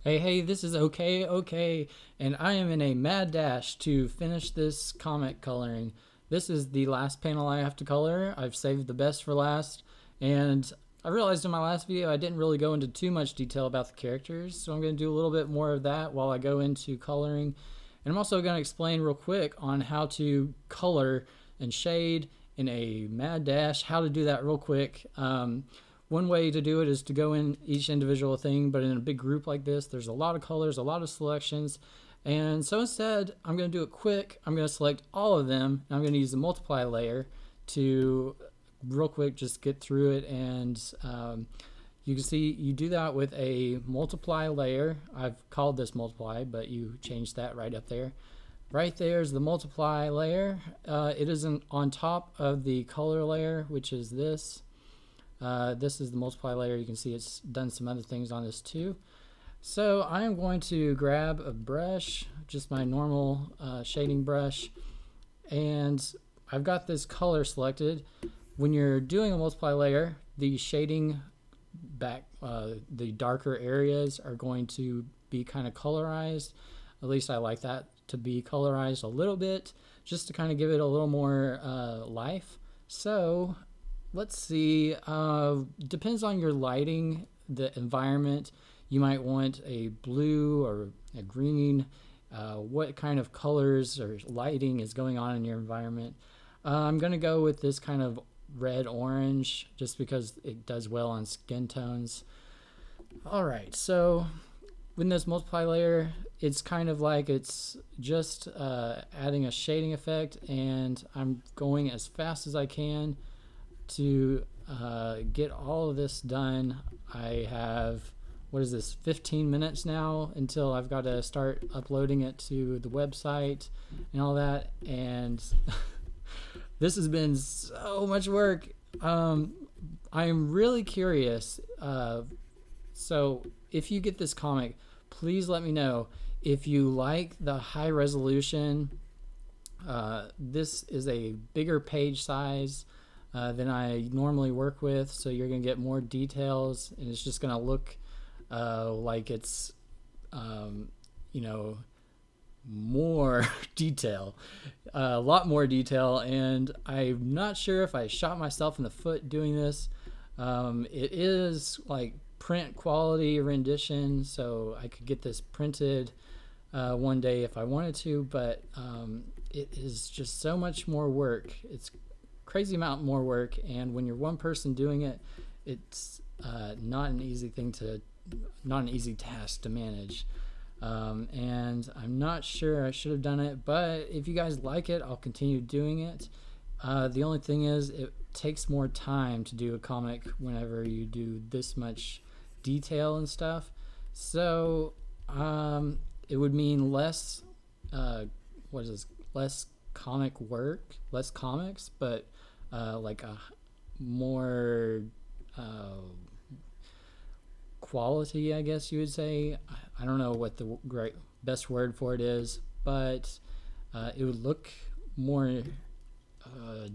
Hey, this is okay, and I am in a mad dash to finish this comic coloring. This is the last panel I have to color. I've saved the best for last, and I realized in my last video I didn't really go into too much detail about the characters, so I'm going to do a little bit more of that while I go into coloring. And I'm also going to explain real quick on how to color and shade in a mad dash, how to do that real quick. One way to do it is to go in each individual thing, but in a big group like this, there's a lot of colors, a lot of selections. And so instead, I'm going to do it quick. I'm going to select all of them. And I'm going to use the multiply layer to real quick just get through it. And you can see you do that with a multiply layer. I've called this multiply, but you change that right up there. Right there is the multiply layer. It isn't on top of the color layer, which is this. This is the multiply layer. You can see it's done some other things on this too. So I am going to grab a brush, just my normal shading brush, and I've got this color selected. When you're doing a multiply layer, the shading back, the darker areas are going to be kind of colorized. At least I like that to be colorized a little bit, just to kind of give it a little more life. So let's see, depends on your lighting, the environment. You might want a blue or a green, what kind of colors or lighting is going on in your environment. I'm going to go with this kind of red-orange just because it does well on skin tones. Alright, so with this multiply layer, it's kind of like it's just adding a shading effect, and I'm going as fast as I can to get all of this done. I have, what is this, 15 minutes now until I've got to start uploading it to the website and all that, and this has been so much work. I am really curious, so if you get this comic, please let me know if you like the high resolution. This is a bigger page size than I normally work with, so you're gonna get more details, and it's just gonna look like it's you know, more detail, a lot more detail. And I'm not sure if I shot myself in the foot doing this. It is like print quality rendition, so I could get this printed one day if I wanted to, but it is just so much more work. It's crazy amount more work, and when you're one person doing it, it's not an easy task to manage. And I'm not sure I should have done it, but if you guys like it, I'll continue doing it. The only thing is, it takes more time to do a comic whenever you do this much detail and stuff. So it would mean less less comic work, less comics, but like a more quality, I guess you would say. I don't know what the best word for it is, but it would look more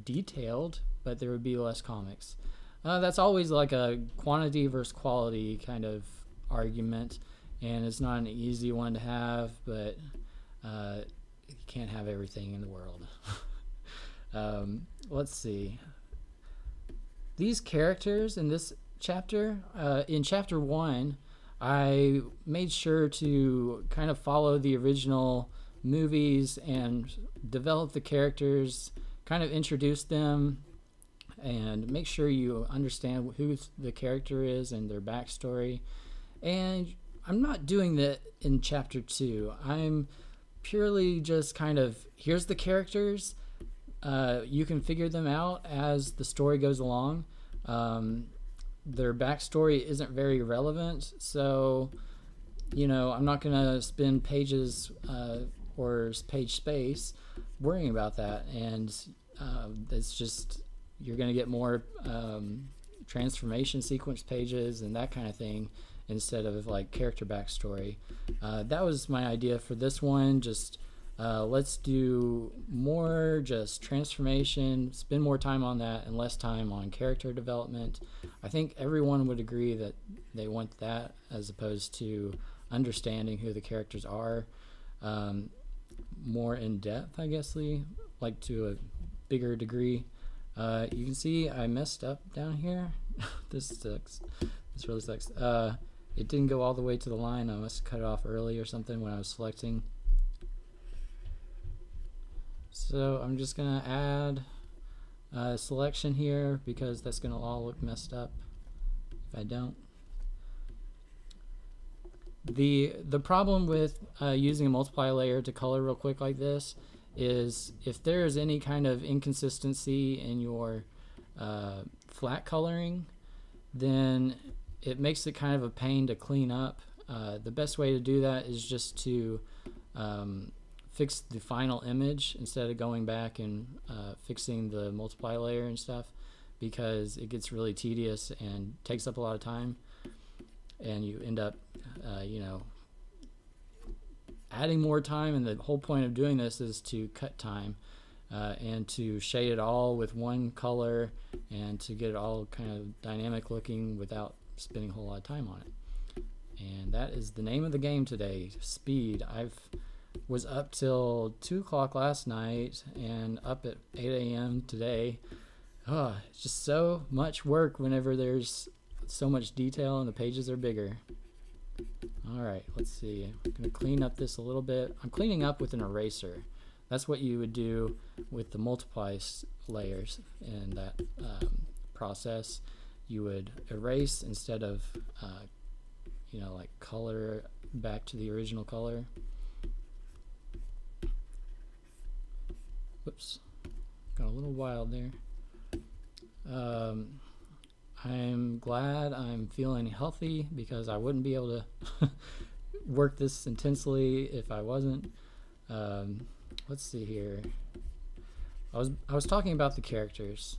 detailed, but there would be less comics. That's always like a quantity versus quality kind of argument, and it's not an easy one to have, but you can't have everything in the world. Let's see. These characters in this chapter, in chapter 1, I made sure to kind of follow the original movies and develop the characters, kind of introduce them, and make sure you understand who the character is and their backstory. And I'm not doing that in chapter 2. I'm purely just kind of, here's the characters. You can figure them out as the story goes along. Their backstory isn't very relevant, so you know, I'm not gonna spend pages or page space worrying about that, and it's just, you're gonna get more transformation sequence pages and that kind of thing instead of like character backstory. That was my idea for this one. Just let's do more just transformation, spend more time on that and less time on character development. I think everyone would agree that they want that, as opposed to understanding who the characters are more in depth, I guess, like to a bigger degree. You can see I messed up down here. This sucks. This really sucks. It didn't go all the way to the line. I must have cut it off early or something when I was selecting. So I'm just gonna add a selection here because that's gonna all look messed up if I don't. The problem with using a multiply layer to color real quick like this is if there is any kind of inconsistency in your flat coloring, then it makes it kind of a pain to clean up. The best way to do that is just to fix the final image instead of going back and fixing the multiply layer and stuff, because it gets really tedious and takes up a lot of time, and you end up you know, adding more time. And the whole point of doing this is to cut time and to shade it all with one color and to get it all kind of dynamic looking without spending a whole lot of time on it. And that is the name of the game today, speed. Was up till 2 o'clock last night and up at 8 a.m. today. It's just so much work whenever there's so much detail and the pages are bigger. Alright, let's see. I'm going to clean up this a little bit. I'm cleaning up with an eraser. That's what you would do with the multiply layers in that process. You would erase instead of you know, like color back to the original color. Whoops, got a little wild there. I'm glad I'm feeling healthy because I wouldn't be able to work this intensely if I wasn't. Let's see here. I was talking about the characters.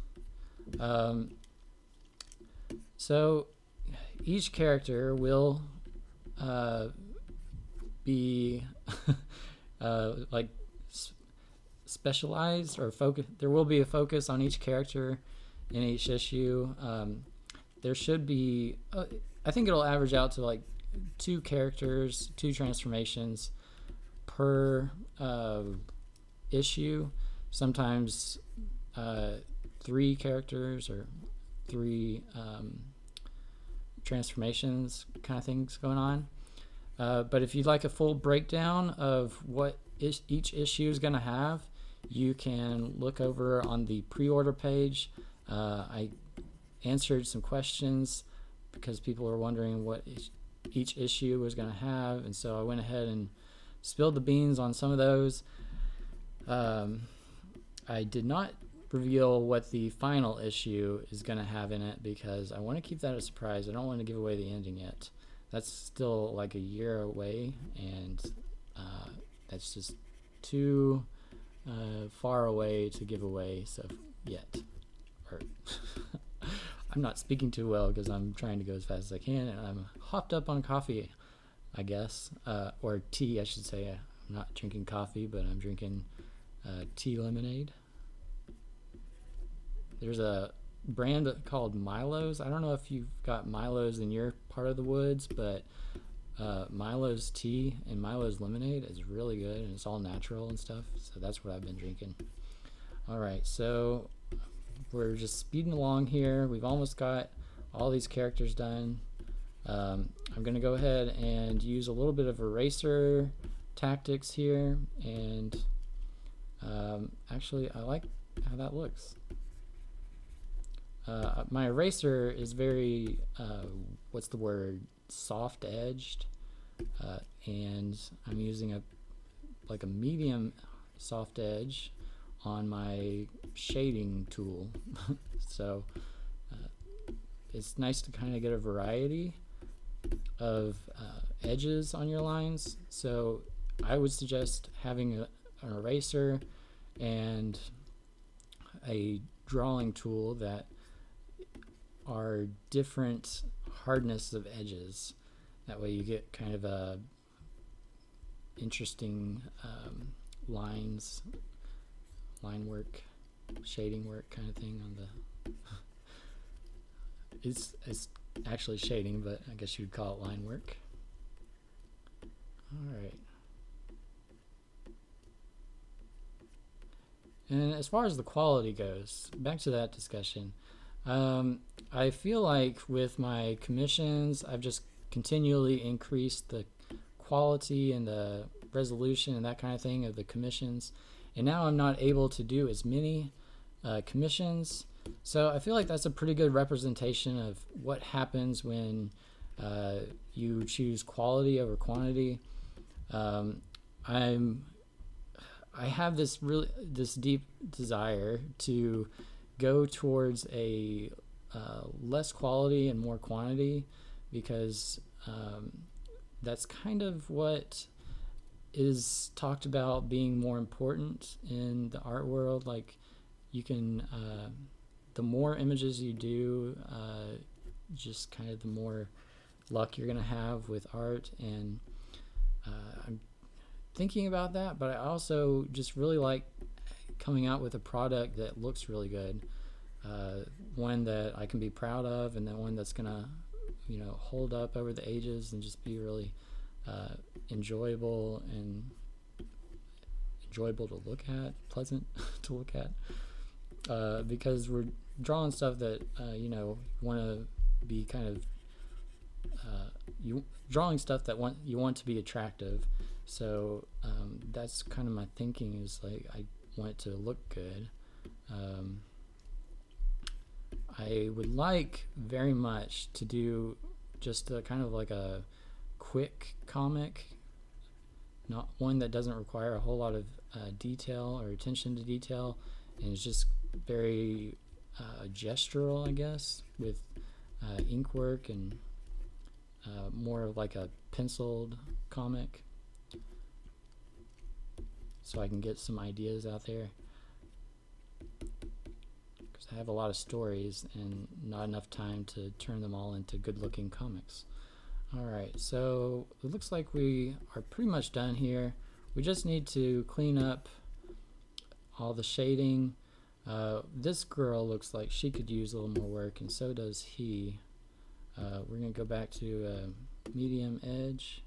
So each character will be like specialized or focus. There will be a focus on each character in each issue. There should be, I think it'll average out to like 2 characters, 2 transformations per issue. Sometimes 3 characters or 3 transformations kind of things going on. But if you'd like a full breakdown of what each issue is going to have, you can look over on the pre-order page. I answered some questions because people were wondering what each issue was going to have, and so I went ahead and spilled the beans on some of those. I did not reveal what the final issue is going to have in it because I want to keep that a surprise. I don't want to give away the ending yet. That's still like a year away, and that's just too far away to give away yet. Or I'm not speaking too well because I'm trying to go as fast as I can, and I'm hopped up on coffee, I guess, or tea, I should say. I'm not drinking coffee, but I'm drinking tea lemonade. There's a brand called Milo's. I don't know if you've got Milo's in your part of the woods, but Milo's tea and Milo's lemonade is really good, and it's all natural and stuff, so that's what I've been drinking. Alright, so we're just speeding along here. We've almost got all these characters done. I'm going to go ahead and use a little bit of eraser tactics here, and actually I like how that looks. My eraser is very, what's the word, soft edged, and I'm using a medium soft edge on my shading tool. So it's nice to kind of get a variety of edges on your lines. So I would suggest having an eraser and a drawing tool that are different hardness of edges. That way you get kind of a interesting lines, line work, shading work kind of thing on the it's actually shading, but I guess you'd call it line work. And as far as the quality goes, back to that discussion, I feel like with my commissions, I've just continually increased the quality and the resolution and that kind of thing of the commissions. And now I'm not able to do as many commissions. So I feel like that's a pretty good representation of what happens when you choose quality over quantity. I have this deep desire to go towards a less quality and more quantity, because that's kind of what is talked about being more important in the art world. Like, you can the more images you do, just kind of the more luck you're gonna have with art. And I'm thinking about that, but I also just really like coming out with a product that looks really good, one that I can be proud of, and then one that's gonna, hold up over the ages and just be really enjoyable to look at, pleasant to look at, because we're drawing stuff that want to be kind of drawing stuff that you want to be attractive. So that's kind of my thinking, is like, I want it to look good. I would like very much to do just a kind of like a quick comic, not one that doesn't require a whole lot of detail or attention to detail, and it's just very gestural, I guess, with ink work and more of like a penciled comic, so I can get some ideas out there, because I have a lot of stories and not enough time to turn them all into good looking comics. Alright, so it looks like we are pretty much done here. We just need to clean up all the shading. This girl looks like she could use a little more work, and so does he. We're going to go back to medium edge.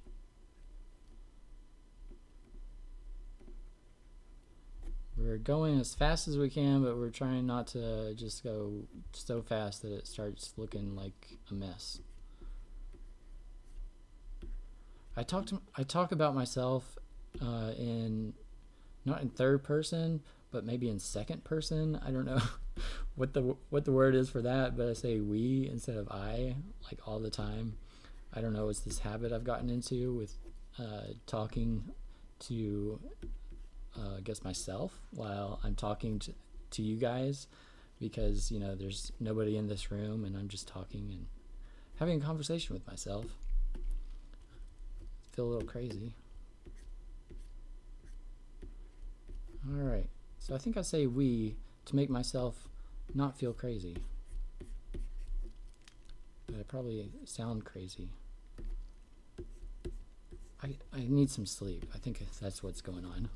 We're going as fast as we can, but we're trying not to just go so fast that it starts looking like a mess. I talk about myself in, not in third person, but maybe in second person. I don't know what the word is for that, but I say we instead of I, like, all the time. I don't know, it's this habit I've gotten into with talking to I guess myself while I'm talking to you guys, because there's nobody in this room and I'm just talking and having a conversation with myself. I feel a little crazy. Alright, so I think I say we to make myself not feel crazy, but I probably sound crazy. I need some sleep. I think that's what's going on.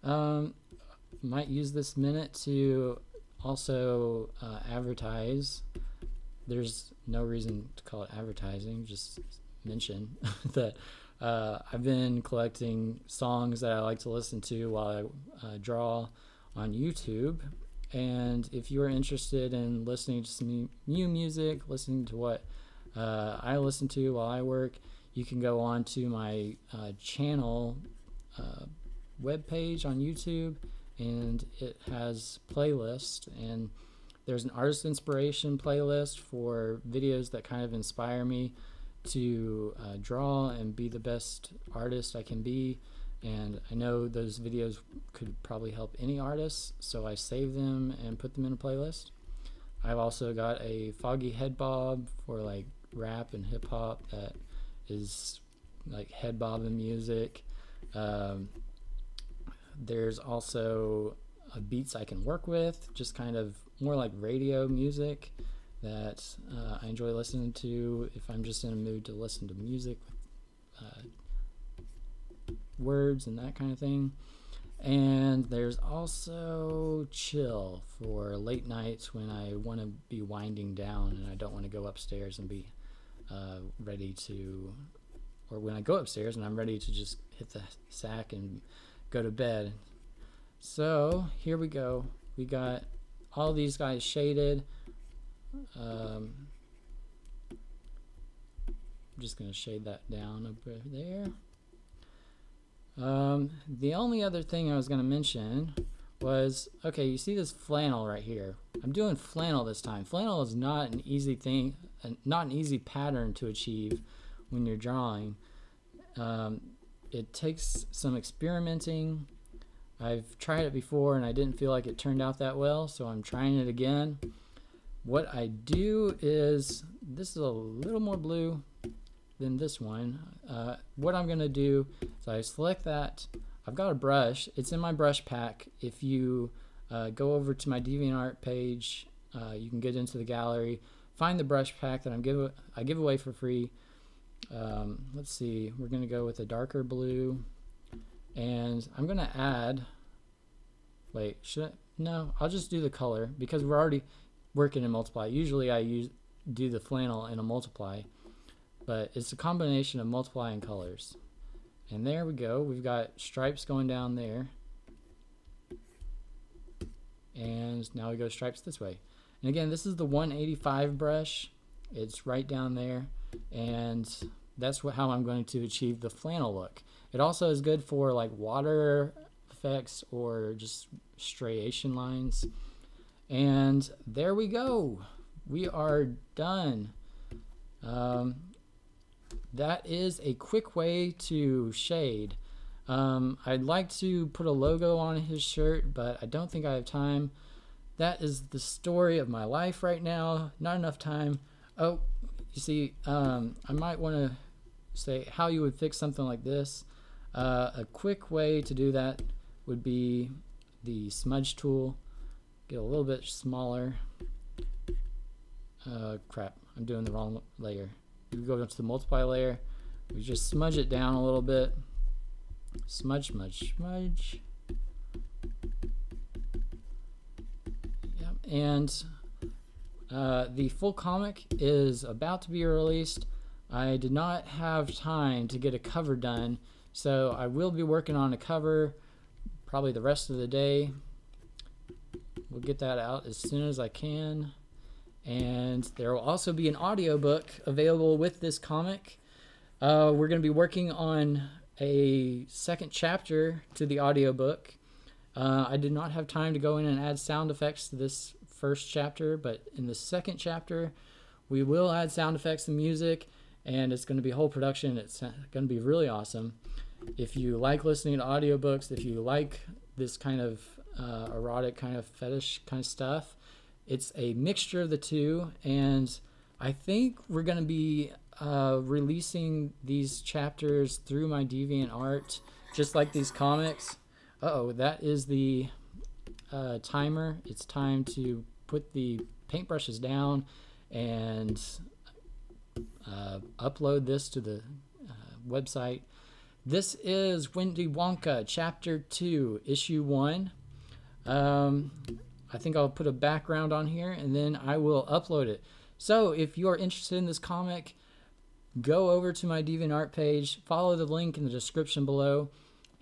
Alright. Might use this minute to also advertise. There's no reason to call it advertising, just mention that I've been collecting songs that I like to listen to while I draw on YouTube. And if you are interested in listening to some new music, listening to what I listen to while I work, you can go on to my channel webpage on YouTube, and it has playlists, and there's an artist inspiration playlist for videos that kind of inspire me to draw and be the best artist I can be. And I know those videos could probably help any artist, so I save them and put them in a playlist. I've also got a foggy head bob for like rap and hip hop that is like head bobbing music. There's also beats I can work with, just kind of more like radio music that I enjoy listening to if I'm just in a mood to listen to music with words and that kind of thing. And there's also chill for late nights when I want to be winding down and I don't want to go upstairs and be ready to or when I go upstairs and I'm ready to just hit the sack and go to bed. So here we go. We got all these guys shaded. I'm just going to shade that down over there. The only other thing I was going to mention was, okay, you see this flannel right here. I'm doing flannel this time. Flannel is not an easy thing, not an easy pattern to achieve when you're drawing. It takes some experimenting. I've tried it before and I didn't feel like it turned out that well, so I'm trying it again. What I do is, this is a little more blue than this one. What I'm going to do is I select that. I've got a brush. It's in my brush pack. If you go over to my DeviantArt page, you can get into the gallery, find the brush pack that I give away for free. Let's see, we're going to go with a darker blue, and I'm going to add, wait, no, I'll just do the color because we're already working in multiply. Usually I do the flannel in a multiply, but it's a combination of multiply and colors. And there we go, we've got stripes going down there, and now we go stripes this way. And again, this is the 185 brush. It's right down there, and that's how I'm going to achieve the flannel look. It also is good for like water effects or just striation lines. And there we go. We are done. That is a quick way to shade. I'd like to put a logo on his shirt, but I don't think I have time. That is the story of my life right now. Not enough time. Oh, you see, I might want to say how you would fix something like this. A quick way to do that would be the smudge tool. Get a little bit smaller. Crap, I'm doing the wrong layer. We go up to the multiply layer. We just smudge it down a little bit. Smudge, smudge, smudge. Yep. And the full comic is about to be released. I did not have time to get a cover done, so I will be working on a cover probably the rest of the day. We'll get that out as soon as I can. And there will also be an audiobook available with this comic. We're going to be working on a second chapter to the audiobook. I did not have time to go in and add sound effects to this first chapter, but in the second chapter we will add sound effects and music, and it's going to be a whole production. It's going to be really awesome. If you like listening to audiobooks, if you like this kind of erotic kind of fetish kind of stuff, it's a mixture of the two, and I think we're going to be releasing these chapters through my DeviantArt, just like these comics. Uh-oh, that is the timer. It's time to put the paintbrushes down and upload this to the website. This is Wendy Wonka Chapter 2, Issue 1. I think I'll put a background on here and then I will upload it. So if you're interested in this comic, go over to my DeviantArt page, follow the link in the description below,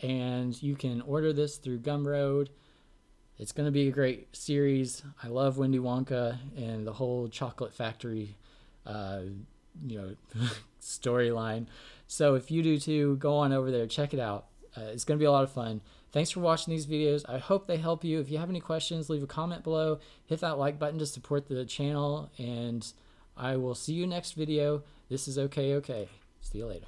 and you can order this through Gumroad. It's going to be a great series. I love Wendy Wonka and the whole chocolate factory storyline. So if you do too, go on over there, check it out. It's going to be a lot of fun. Thanks for watching these videos. I hope they help you. If you have any questions, leave a comment below. Hit that like button to support the channel, and I will see you next video. This is Okay. See you later.